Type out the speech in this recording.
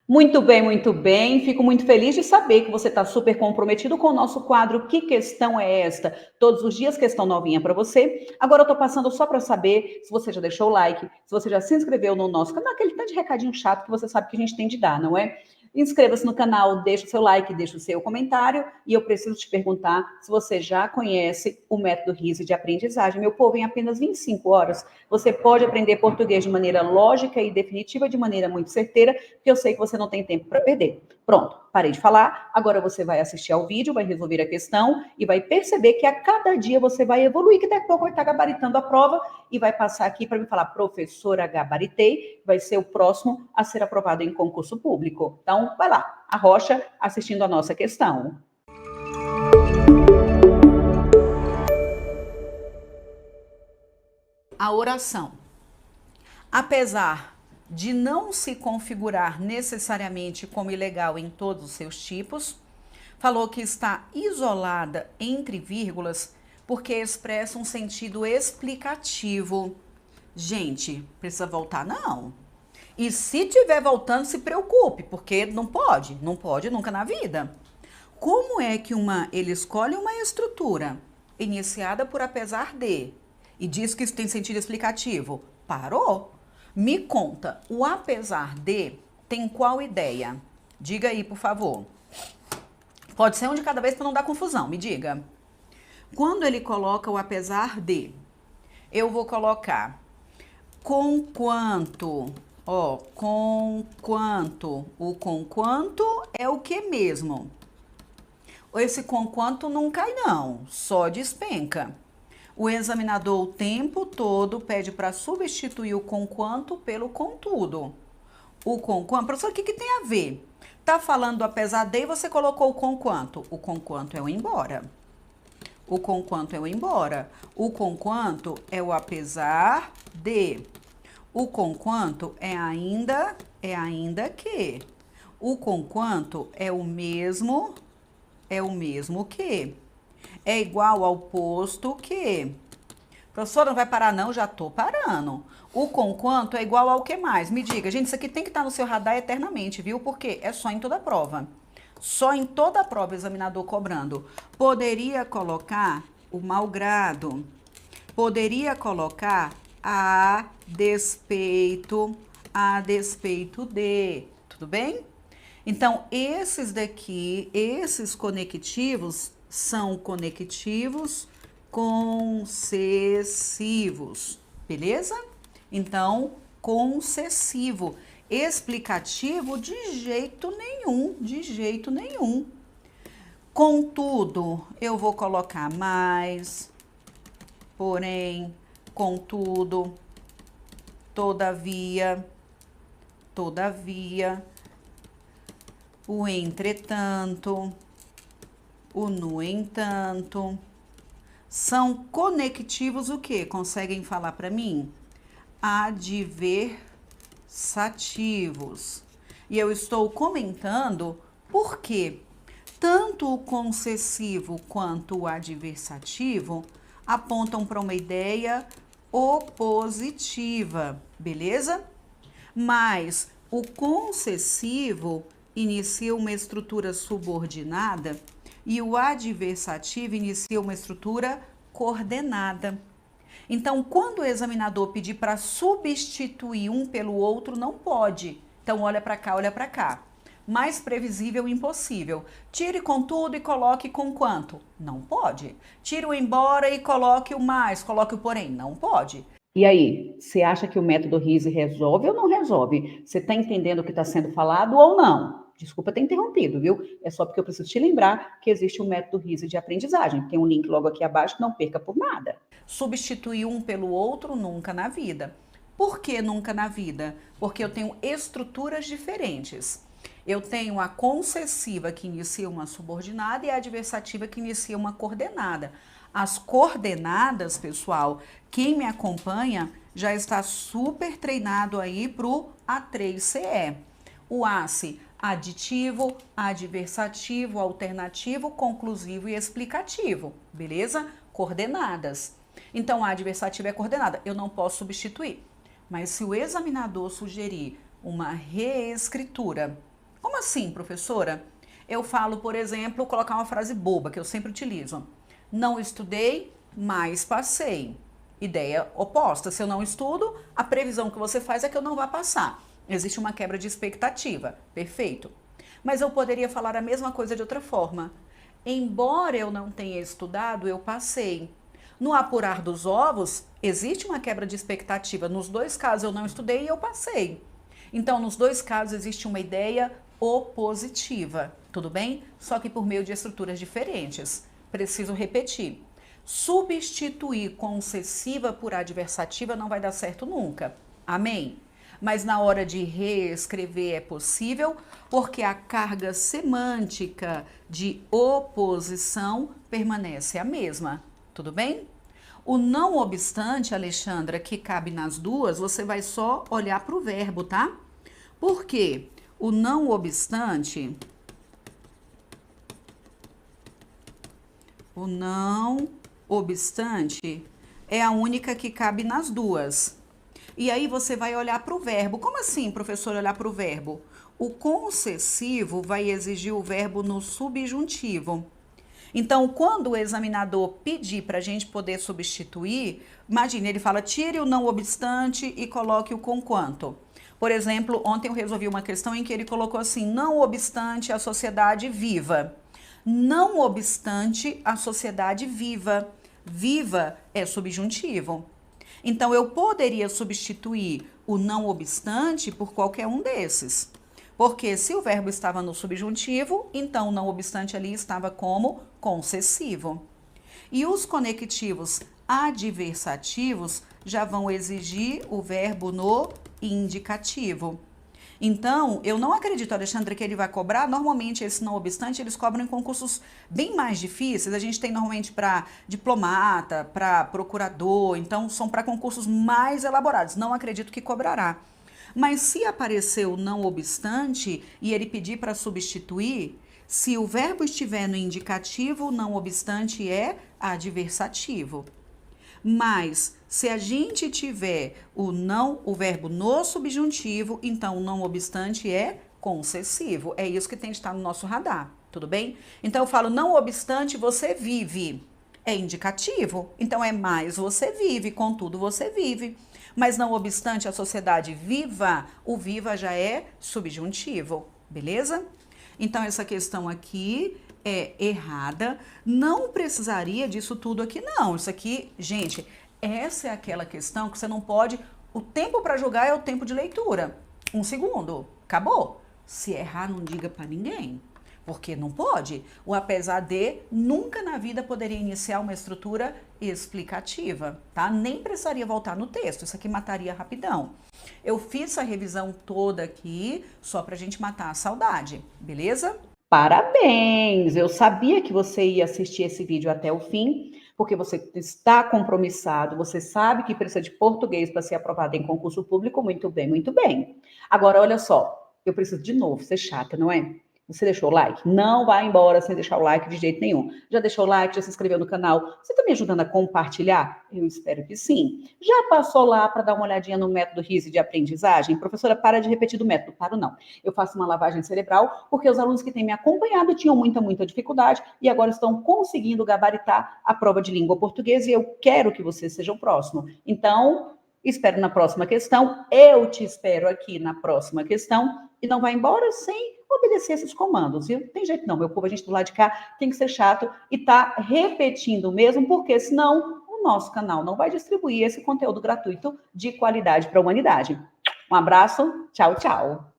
Muito bem, muito bem. Fico muito feliz de saber que você está super comprometido com o nosso quadro Que Questão é Esta? Todos os dias, questão novinha para você. Agora eu estou passando só para saber se você já deixou o like, se você já se inscreveu no nosso canal, aquele tanto de recadinho chato que você sabe que a gente tem de dar, não é? Inscreva-se no canal, deixa o seu like, deixa o seu comentário. E eu preciso te perguntar se você já conhece o método RISE de aprendizagem. Meu povo, em apenas 25 horas, você pode aprender português de maneira lógica e definitiva, de maneira muito certeira, porque eu sei que você não tem tempo para perder. Pronto, parei de falar. Agora você vai assistir ao vídeo, vai resolver a questão e vai perceber que a cada dia você vai evoluir, que daqui a pouco vai estar gabaritando a prova e vai passar aqui para me falar, professora, gabaritei, vai ser o próximo a ser aprovado em concurso público. Então, vai lá, arrocha assistindo a nossa questão. A oração. Apesar de não se configurar necessariamente como ilegal em todos os seus tipos, falou que está isolada entre vírgulas porque expressa um sentido explicativo. Gente, precisa voltar? Não. E se tiver voltando, se preocupe, porque não pode nunca na vida. Como é que ele escolhe uma estrutura iniciada por apesar de e diz que isso tem sentido explicativo? Parou. Me conta, o apesar de tem qual ideia? Diga aí, por favor. Pode ser um de cada vez para não dar confusão, me diga. Quando ele coloca o apesar de, eu vou colocar conquanto. Ó, conquanto. O conquanto é o que mesmo? Esse conquanto não cai não, só despenca. O examinador o tempo todo pede para substituir o conquanto pelo contudo. O conquanto, professor, o que tem a ver? Tá falando do apesar de e você colocou o conquanto. O conquanto é o embora. O conquanto é o embora. O conquanto é o apesar de. O conquanto é ainda que. O conquanto é o mesmo que. É igual ao posto que. Professora, não vai parar não? Já tô parando. O conquanto é igual ao que mais? Me diga, gente, isso aqui tem que estar no seu radar eternamente, viu? Porque é só em toda prova. Só em toda prova o examinador cobrando. Poderia colocar o malgrado. Poderia colocar a despeito de. Tudo bem? Então, esses daqui, esses conectivos são conectivos concessivos, beleza? Então, concessivo. Explicativo de jeito nenhum, de jeito nenhum. Contudo, eu vou colocar mais, porém, contudo, todavia, o entretanto, o no entanto. São conectivos o quê? Conseguem falar para mim? Adversativos. E eu estou comentando porque tanto o concessivo quanto o adversativo apontam para uma ideia opositiva, beleza? Mas o concessivo inicia uma estrutura subordinada e o adversativo inicia uma estrutura coordenada. Então, quando o examinador pedir para substituir um pelo outro, não pode. Então, olha para cá, olha para cá. Mais previsível, impossível. Tire contudo e coloque com quanto? Não pode. Tire o embora e coloque o mais, coloque o porém? Não pode. E aí, você acha que o método RISE resolve ou não resolve? Você está entendendo o que está sendo falado ou não? Desculpa ter interrompido, viu? É só porque eu preciso te lembrar que existe o método RISE de aprendizagem. Tem um link logo aqui abaixo, não perca por nada. Substituir um pelo outro nunca na vida. Por que nunca na vida? Porque eu tenho estruturas diferentes. Eu tenho a concessiva que inicia uma subordinada e a adversativa que inicia uma coordenada. As coordenadas, pessoal, quem me acompanha já está super treinado aí para o A3CE. O ACE, aditivo, adversativo, alternativo, conclusivo e explicativo, beleza? Coordenadas. Então, a adversativa é coordenada, eu não posso substituir. Mas se o examinador sugerir uma reescritura Como assim, professora? Eu falo, por exemplo, colocar uma frase boba, que eu sempre utilizo. Não estudei, mas passei. Ideia oposta. Se eu não estudo, a previsão que você faz é que eu não vá passar. Existe uma quebra de expectativa. Perfeito. Mas eu poderia falar a mesma coisa de outra forma. Embora eu não tenha estudado, eu passei. No apurar dos ovos, existe uma quebra de expectativa. Nos dois casos eu não estudei e eu passei. Então, nos dois casos existe uma ideia opositiva, tudo bem? Só que por meio de estruturas diferentes. Preciso repetir. Substituir concessiva por adversativa não vai dar certo nunca. Amém? Mas na hora de reescrever é possível, porque a carga semântica de oposição permanece a mesma. Tudo bem? O não obstante, Alexandra, que cabe nas duas, você vai só olhar para o verbo, tá? Por quê? O não obstante, é a única que cabe nas duas. E aí você vai olhar para o verbo. Como assim, professor, olhar para o verbo? O concessivo vai exigir o verbo no subjuntivo. Então, quando o examinador pedir para a gente poder substituir, imagine, ele fala, tire o não obstante e coloque o conquanto. Por exemplo, ontem eu resolvi uma questão em que ele colocou assim, não obstante a sociedade viva. Não obstante a sociedade viva. Viva é subjuntivo. Então, eu poderia substituir o não obstante por qualquer um desses. Porque se o verbo estava no subjuntivo, então o não obstante ali estava como concessivo. E os conectivos adversativos já vão exigir o verbo no indicativo. Então, eu não acredito, Alexandre, que ele vai cobrar. Normalmente, esse não obstante, eles cobram em concursos bem mais difíceis. A gente tem normalmente para diplomata, para procurador. Então, são para concursos mais elaborados. Não acredito que cobrará. Mas se aparecer o não obstante e ele pedir para substituir, se o verbo estiver no indicativo, o não obstante é adversativo. Mas se a gente tiver o verbo no subjuntivo, então o não obstante é concessivo. É isso que tem de estar no nosso radar, tudo bem? Então eu falo, não obstante você vive. É indicativo, então é mais você vive, contudo você vive. Mas não obstante a sociedade viva, o viva já é subjuntivo, beleza? Então essa questão aqui é errada, não precisaria disso tudo aqui não. Isso aqui, gente, essa é aquela questão que você não pode, o tempo para julgar é o tempo de leitura. 1 segundo, acabou. Se errar, não diga para ninguém. Porque não pode. O apesar de nunca na vida poderia iniciar uma estrutura explicativa, tá? Nem precisaria voltar no texto, isso aqui mataria rapidão. Eu fiz essa revisão toda aqui só pra gente matar a saudade, beleza? Parabéns! Eu sabia que você ia assistir esse vídeo até o fim, porque você está compromissado, você sabe que precisa de português para ser aprovado em concurso público. Muito bem, muito bem. Agora, olha só, eu preciso de novo ser chata, não é? Você deixou o like? Não vai embora sem deixar o like de jeito nenhum. Já deixou o like? Já se inscreveu no canal? Você está me ajudando a compartilhar? Eu espero que sim. Já passou lá para dar uma olhadinha no método RISE de aprendizagem? Professora, para de repetir do método. Paro não. Eu faço uma lavagem cerebral porque os alunos que têm me acompanhado tinham muita dificuldade e agora estão conseguindo gabaritar a prova de língua portuguesa e eu quero que você seja o próximo. Então, espero na próxima questão. Eu te espero aqui na próxima questão e não vai embora sem obedecer esses comandos, viu? Tem jeito não, meu povo, a gente do lado de cá tem que ser chato e tá repetindo mesmo, porque senão o nosso canal não vai distribuir esse conteúdo gratuito de qualidade para a humanidade. Um abraço, tchau, tchau.